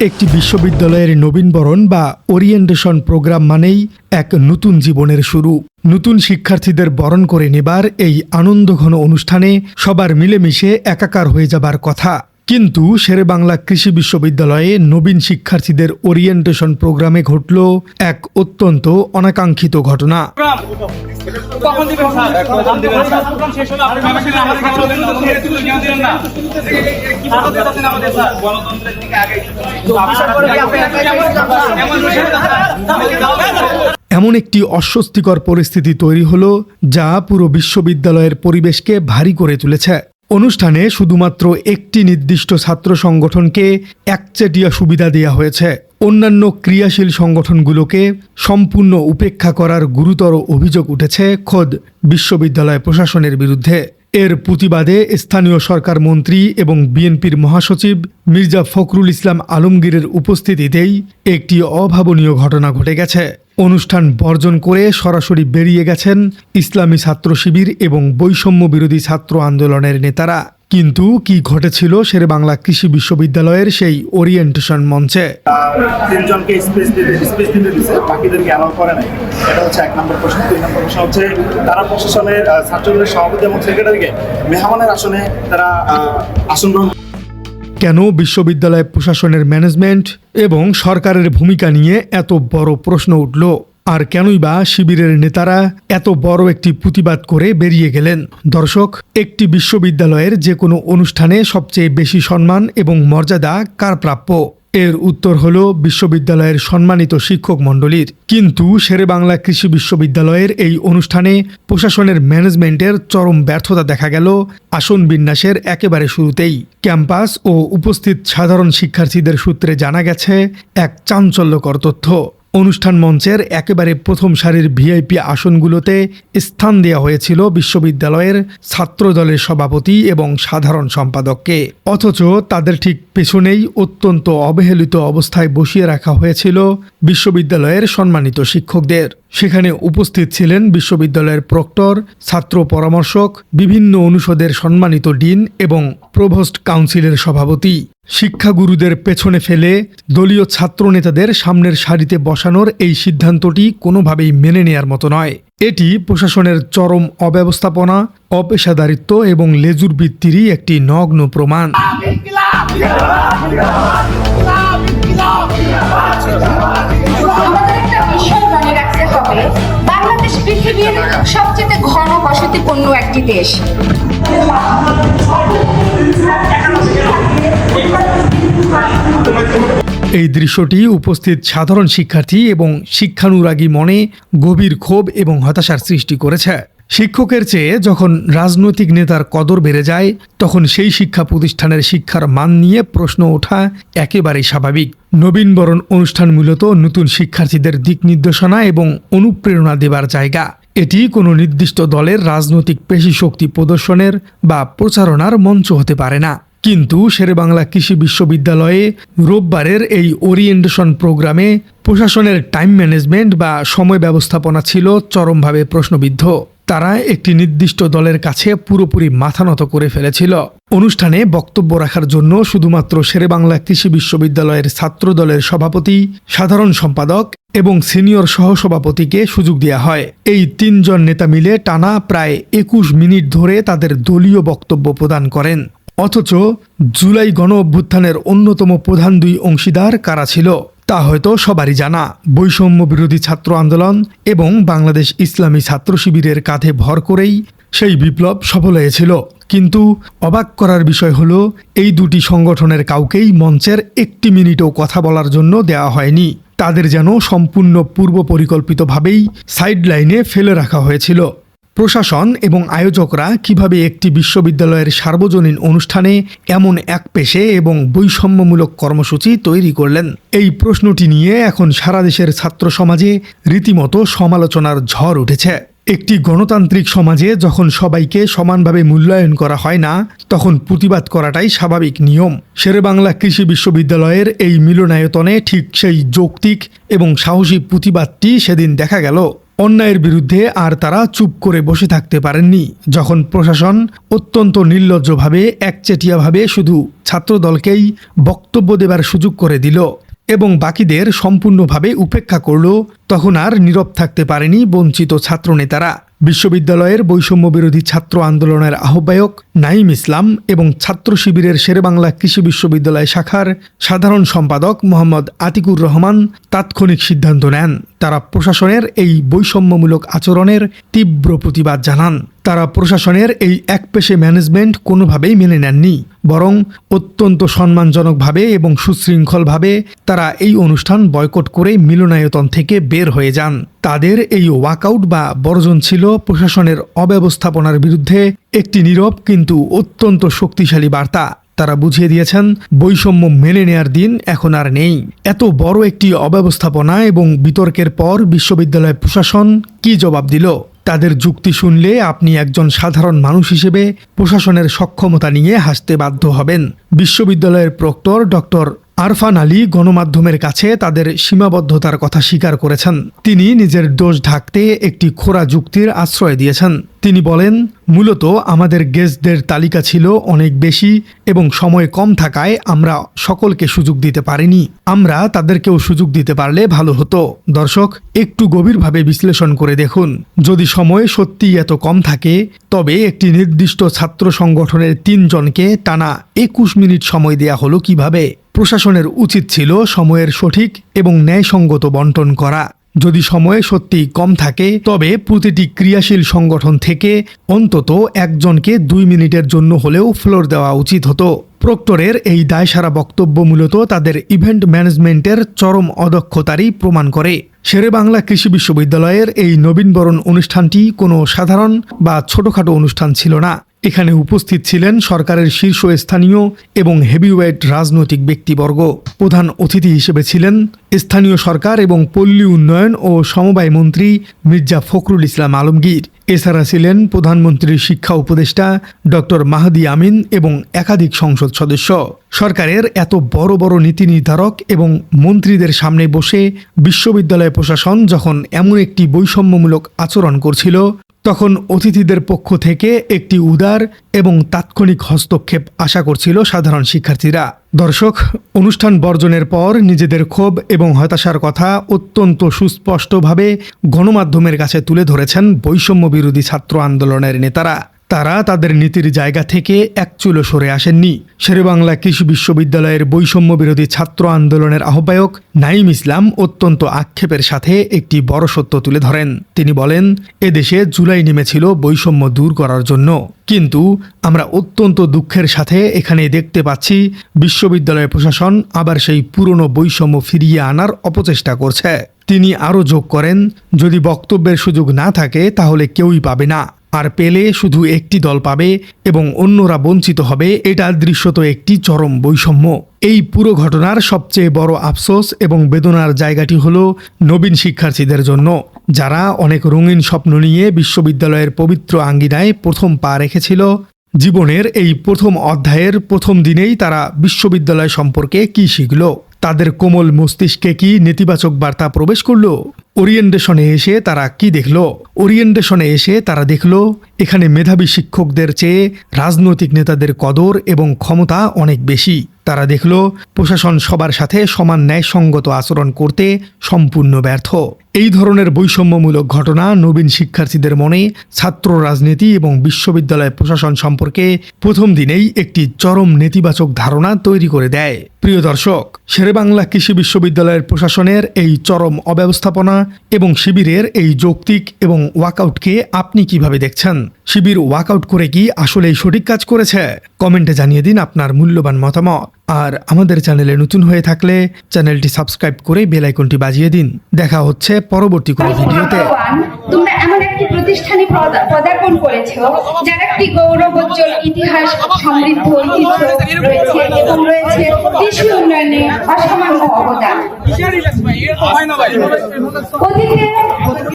একটি বিশ্ববিদ্যালয়ের নবীনবরণ বা ওরিয়েন্টেশন প্রোগ্রাম মানেই এক নতুন জীবনের শুরু। নতুন শিক্ষার্থীদের বরণ করে নেবার এই আনন্দঘন অনুষ্ঠানে সবার মিলেমিশে একাকার হয়ে যাবার কথা। কিন্তু শেরেবাংলা কৃষি বিশ্ববিদ্যালয়ে নবীন শিক্ষার্থীদের ওরিয়েন্টেশন প্রোগ্রামে ঘটল এক অত্যন্ত অনাকাঙ্ক্ষিত ঘটনা। এমন একটি অস্বস্তিকর পরিস্থিতি তৈরি হলো যা পুরো বিশ্ববিদ্যালয়ের পরিবেশকে ভারী করে তুলেছে। অনুষ্ঠানে শুধুমাত্র একটি নির্দিষ্ট ছাত্র সংগঠনকে একচেটিয়া সুবিধা দেওয়া হয়েছে। অন্যান্য ক্রিয়াশীল সংগঠনগুলোকে সম্পূর্ণ উপেক্ষা করার গুরুতর অভিযোগ উঠেছে খোদ বিশ্ববিদ্যালয় প্রশাসনের বিরুদ্ধে। এর প্রতিবাদে স্থানীয় সরকার মন্ত্রী এবং বিএনপির মহাসচিব মির্জা ফখরুল ইসলাম আলমগীরের উপস্থিতিতেই একটি অভাবনীয় ঘটনা ঘটে গেছে। অনুষ্ঠান বর্জন করে সরাসরি বেরিয়ে গেছেন ইসলামী ছাত্র শিবির এবং বৈষম্য বিরোধী ছাত্র আন্দোলনের নেতারা। কিন্তু কি ঘটেছিল শেরেবাংলা কৃষি বিশ্ববিদ্যালয়ের সেই ওরিয়েন্টেশন মঞ্চে? তিনজনকে স্পেস দিতে দিচ্ছে, বাকিদেরকে অ্যালাউ করে নাই। এটা হচ্ছে এক নম্বর প্রশ্ন। দুই নম্বর প্রশ্ন হচ্ছে তারা প্রশাসনের ছাত্রদলের সভাপতি এবং সেক্রেটারিকে মেহমানের আসনে তারা আসন গ্রহণ। কেন বিশ্ববিদ্যালয় প্রশাসনের ম্যানেজমেন্ট এবং সরকারের ভূমিকা নিয়ে এত বড় প্রশ্ন উঠল? আর কেনই বা শিবিরের নেতারা এত বড় একটি প্রতিবাদ করে বেরিয়ে গেলেন? দর্শক, একটি বিশ্ববিদ্যালয়ের যে কোনো অনুষ্ঠানে সবচেয়ে বেশি সম্মান এবং মর্যাদা কার প্রাপ্য? এর উত্তর হলো বিশ্ববিদ্যালয়ের সম্মানিত শিক্ষক মণ্ডলীর। কিন্তু শেরেবাংলা কৃষি বিশ্ববিদ্যালয়ের এই অনুষ্ঠানে প্রশাসনের ম্যানেজমেন্টের চরম ব্যর্থতা দেখা গেল আসন বিন্যাসের একেবারে শুরুতেই। ক্যাম্পাস ও উপস্থিত সাধারণ শিক্ষার্থীদের সূত্রে জানা গেছে এক চাঞ্চল্যকর তথ্য। অনুষ্ঠান মঞ্চের একেবারে প্রথম সারির ভিআইপি আসনগুলোতে স্থান দেওয়া হয়েছিল বিশ্ববিদ্যালয়ের ছাত্রদলের সভাপতি এবং সাধারণ সম্পাদককে, অথচ তাদের ঠিক পেছনেই অত্যন্ত অবহেলিত অবস্থায় বসিয়ে রাখা হয়েছিল বিশ্ববিদ্যালয়ের সম্মানিত শিক্ষকদের। সেখানে উপস্থিত ছিলেন বিশ্ববিদ্যালয়ের প্রক্টর, ছাত্র পরামর্শক, বিভিন্ন অনুষদের সম্মানিত ডিন এবং প্রভোস্ট কাউন্সিলের সভাপতি। শিক্ষাগুরুদের পেছনে ফেলে দলীয় ছাত্র নেতাদের সামনের সারিতে বসানোর এই সিদ্ধান্তটি কোনোভাবেই মেনে নেয়ার মতো নয়। এটি প্রশাসনের চরম অব্যবস্থাপনা, অপেশাদারিত্ব এবং লেজুর বৃত্তিরই একটি নগ্ন প্রমাণ। বাংলাদেশ পৃথিবীর সবচেয়ে ঘন বসতিপূর্ণ একটি দেশ। এই দৃশ্যটি উপস্থিত সাধারণ শিক্ষার্থী এবং শিক্ষানুরাগী মনে গভীর ক্ষোভ এবং হতাশার সৃষ্টি করেছে। শিক্ষকের চেয়ে যখন রাজনৈতিক নেতার কদর বেড়ে যায়, তখন সেই শিক্ষা প্রতিষ্ঠানের শিক্ষার মান নিয়ে প্রশ্ন ওঠা একেবারেই স্বাভাবিক। নবীনবরণ অনুষ্ঠান মূলত নতুন শিক্ষার্থীদের দিক নির্দেশনা এবং অনুপ্রেরণা দেবার জায়গা। এটি কোনো নির্দিষ্ট দলের রাজনৈতিক পেশিশক্তি প্রদর্শনের বা প্রচারণার মঞ্চ হতে পারে না। কিন্তু শেরেবাংলা কৃষি বিশ্ববিদ্যালয়ে রোববারের এই ওরিয়েন্টেশন প্রোগ্রামে প্রশাসনের টাইম ম্যানেজমেন্ট বা সময় ব্যবস্থাপনা ছিল চরমভাবে প্রশ্নবিদ্ধ। তারা একটি নির্দিষ্ট দলের কাছে পুরোপুরি মাথা নত করে ফেলেছিল। অনুষ্ঠানে বক্তব্য রাখার জন্য শুধুমাত্র শেরেবাংলা কৃষি বিশ্ববিদ্যালয়ের ছাত্র দলের সভাপতি, সাধারণ সম্পাদক এবং সিনিয়র সহসভাপতিকে সুযোগ দেওয়া হয়। এই তিনজন নেতা মিলে টানা প্রায় 21 মিনিট ধরে তাদের দলীয় বক্তব্য প্রদান করেন। অথচ জুলাই গণ অভ্যুত্থানের অন্যতম প্রধান দুই অংশীদার কারা ছিল তা হয়তো সবারই জানা। বৈষম্য বিরোধী ছাত্র আন্দোলন এবং বাংলাদেশ ইসলামী ছাত্র শিবিরের কাঁধে ভর করেই সেই বিপ্লব সফল হয়েছিল। কিন্তু অবাক করার বিষয় হলো, এই দুটি সংগঠনের কাউকেই মঞ্চের একটি মিনিটও কথা বলার জন্য দেওয়া হয়নি। তাদের যেন সম্পূর্ণ পূর্ব পরিকল্পিতভাবেই সাইড লাইনে ফেলে রাখা হয়েছিল। প্রশাসন এবং আয়োজকরা কিভাবে একটি বিশ্ববিদ্যালয়ের সার্বজনীন অনুষ্ঠানে এমন একপেশে এবং বৈষম্যমূলক কর্মসূচি তৈরি করলেন? এই প্রশ্নটি নিয়ে এখন সারা দেশের ছাত্র সমাজে রীতিমতো সমালোচনার ঝড় উঠেছে। একটি গণতান্ত্রিক সমাজে যখন সবাইকে সমানভাবে মূল্যায়ন করা হয় না, তখন প্রতিবাদ করাটাই স্বাভাবিক নিয়ম। শেরেবাংলা কৃষি বিশ্ববিদ্যালয়ের এই মিলনায়তনে ঠিক সেই যৌক্তিক এবং সাহসী প্রতিবাদটি সেদিন দেখা গেল। অন্যায়ের বিরুদ্ধে আর তারা চুপ করে বসে থাকতে পারেননি। যখন প্রশাসন অত্যন্ত নির্লজ্জভাবে একচেটিয়াভাবে শুধু ছাত্রদলকেই বক্তব্য দেবার সুযোগ করে দিল এবং বাকিদের সম্পূর্ণভাবে উপেক্ষা করল, তখন আর নীরব থাকতে পারেনি বঞ্চিত ছাত্রনেতারা। বিশ্ববিদ্যালয়ের বৈষম্য বিরোধী ছাত্র আন্দোলনের আহ্বায়ক নাঈম ইসলাম এবং ছাত্র শিবিরের শেরেবাংলা কৃষি বিশ্ববিদ্যালয় শাখার সাধারণ সম্পাদক মোহাম্মদ আতিকুর রহমান তাৎক্ষণিক সিদ্ধান্ত নেন। তারা প্রশাসনের এই বৈষম্যমূলক আচরণের তীব্র প্রতিবাদ জানান। তারা প্রশাসনের এই একপেশে ম্যানেজমেন্ট কোনোভাবেই মেনে নেননি, বরং অত্যন্ত সম্মানজনকভাবে এবং সুশৃঙ্খলভাবে তারা এই অনুষ্ঠান বয়কট করে মিলনায়তন থেকে বের হয়ে যান। তাদের এই ওয়াকআউট বা বর্জন ছিল প্রশাসনের অব্যবস্থাপনার বিরুদ্ধে একটি নীরব কিন্তু অত্যন্ত শক্তিশালী বার্তা। তারা বুঝিয়ে দিয়েছেন বৈষম্য মেনে নেয়ার দিন এখন আর নেই। এত বড় একটি অব্যবস্থাপনা এবং বিতর্কের পর বিশ্ববিদ্যালয় প্রশাসন কি জবাব দিল? তাদের যুক্তি শুনলে আপনি একজন সাধারণ মানুষ হিসেবে প্রশাসনের সক্ষমতা নিয়ে হাসতে বাধ্য হবেন। বিশ্ববিদ্যালয়ের প্রক্টর ডক্টর আরফান আলী গণমাধ্যমের কাছে তাদের সীমাবদ্ধতার কথা স্বীকার করেছেন। তিনি নিজের দোষ ঢাকতে একটি খোঁড়া যুক্তির আশ্রয় দিয়েছেন। তিনি বলেন, মূলত আমাদের গেস্টদের তালিকা ছিল অনেক বেশি এবং সময় কম থাকায় আমরা সকলকে সুযোগ দিতে পারিনি। আমরা তাদেরকেও সুযোগ দিতে পারলে ভালো হতো। দর্শক, একটু গভীরভাবে বিশ্লেষণ করে দেখুন, যদি সময় সত্যিই এত কম থাকে তবে একটি নির্দিষ্ট ছাত্র সংগঠনের 3 জনকে টানা 21 মিনিট সময় দেয়া হলো কিভাবে? প্রশাসনের উচিত ছিল সময়ের সঠিক এবং ন্যায়সঙ্গত বন্টন করা। যদি সময় সত্যিই কম থাকে তবে প্রতিটি ক্রিয়াশীল সংগঠন থেকে অন্তত একজনকে 2 মিনিটের জন্য হলেও ফ্লোর দেওয়া উচিত হতো। প্রক্টরের এই দায়সারা বক্তব্য মূলত তাদের ইভেন্ট ম্যানেজমেন্টের চরম অদক্ষতারই প্রমাণ করে। শেরেবাংলা কৃষি বিশ্ববিদ্যালয়ের এই নবীনবরণ অনুষ্ঠানটি কোনো সাধারণ বা ছোটখাটো অনুষ্ঠান ছিল না। এখানে উপস্থিত ছিলেন সরকারের শীর্ষস্থানীয় এবং হেভিওয়েট রাজনৈতিক ব্যক্তিবর্গ। প্রধান অতিথি হিসেবে ছিলেন স্থানীয় সরকার এবং পল্লী উন্নয়ন ও সমবায় মন্ত্রী মির্জা ফখরুল ইসলাম আলমগীর। এছাড়া ছিলেন প্রধানমন্ত্রীর শিক্ষা উপদেষ্টা ডক্টর মাহদি আমিন এবং একাধিক সংসদ সদস্য। সরকারের এত বড় বড় নীতি নির্ধারক এবং মন্ত্রীদের সামনে বসে বিশ্ববিদ্যালয় প্রশাসন যখন এমন একটি বৈষম্যমূলক আচরণ করছিল, তখন অতিথিদের পক্ষ থেকে একটি উদার এবং তাৎক্ষণিক হস্তক্ষেপ আশা করছিল সাধারণ শিক্ষার্থীরা। দর্শক, অনুষ্ঠান বর্জনের পর নিজেদের ক্ষোভ এবং হতাশার কথা অত্যন্ত সুস্পষ্টভাবে গণমাধ্যমের কাছে তুলে ধরেছেন বৈষম্য বিরোধী ছাত্র আন্দোলনের নেতারা। তারা তাদের নীতির জায়গা থেকে এক চুলো সরে আসেননি। শেরেবাংলা কৃষি বিশ্ববিদ্যালয়ের বৈষম্য বিরোধী ছাত্র আন্দোলনের আহ্বায়ক নাঈম ইসলাম অত্যন্ত আক্ষেপের সাথে একটি বড় সত্য তুলে ধরেন। তিনি বলেন, এদেশে জুলাই নেমেছিল বৈষম্য দূর করার জন্য, কিন্তু আমরা অত্যন্ত দুঃখের সাথে এখানে দেখতে পাচ্ছি বিশ্ববিদ্যালয় প্রশাসন আবার সেই পুরনো বৈষম্য ফিরিয়ে আনার অপচেষ্টা করছে। তিনি আরও যোগ করেন, যদি বক্তব্যের সুযোগ না থাকে তাহলে কেউই পাবে না, আর পেলে শুধু একটি দল পাবে এবং অন্যরা বঞ্চিত হবে। এটা দৃশ্যত একটি চরম বৈষম্য। এই পুরো ঘটনার সবচেয়ে বড় আফসোস এবং বেদনার জায়গাটি হলো নবীন শিক্ষার্থীদের জন্য, যারা অনেক রঙিন স্বপ্ন নিয়ে বিশ্ববিদ্যালয়ের পবিত্র আঙ্গিনায় প্রথম পা রেখেছিল। জীবনের এই প্রথম অধ্যায়ের প্রথম দিনেই তারা বিশ্ববিদ্যালয় সম্পর্কে কি শিখল? তাদের কোমল মস্তিষ্কে কি নেতিবাচক বার্তা প্রবেশ করলো? ওরিয়েন্টেশনে এসে তারা কি দেখল? ওরিয়েন্টেশনে এসে তারা দেখল এখানে মেধাবী শিক্ষকদের চেয়ে রাজনৈতিক নেতাদের কদর এবং ক্ষমতা অনেক বেশি। তারা দেখল প্রশাসন সবার সাথে সমান ন্যায়সঙ্গত আচরণ করতে সম্পূর্ণ ব্যর্থ। এই ধরনের বৈষম্যমূলক ঘটনা নবীন শিক্ষার্থীদের মনে ছাত্র রাজনীতি এবং বিশ্ববিদ্যালয় প্রশাসন সম্পর্কে প্রথম দিনেই একটি চরম নেতিবাচক ধারণা তৈরি করে দেয়। প্রিয় দর্শক, শেরেবাংলা কৃষি বিশ্ববিদ্যালয়ের প্রশাসনের এই চরম অব্যবস্থাপনা এবং শিবিরের এই যৌক্তিক এবং ওয়াকআউটকে আপনি কিভাবে দেখছেন? শিবির ওয়াকআউট করে কি আসলেই সঠিক কাজ করেছে? কমেন্টে জানিয়ে দিন আপনার মূল্যবান মতামত। আর আমাদের চ্যানেলে নতুন হয়ে থাকলে চ্যানেলটি সাবস্ক্রাইব করে বেল আইকনটি বাজিয়ে দিন। দেখা হচ্ছে পরবর্তী কোনো ভিডিওতে। তোমরা এমন একটি প্রতিষ্ঠানে পদার্পণ করেছো যার একটি গৌরবোজ্জ্বল ইতিহাস, সমৃদ্ধ ঐতিহ্য রয়েছে এবং রয়েছে কৃষি উন্নয়নে অসামান্য অবদান।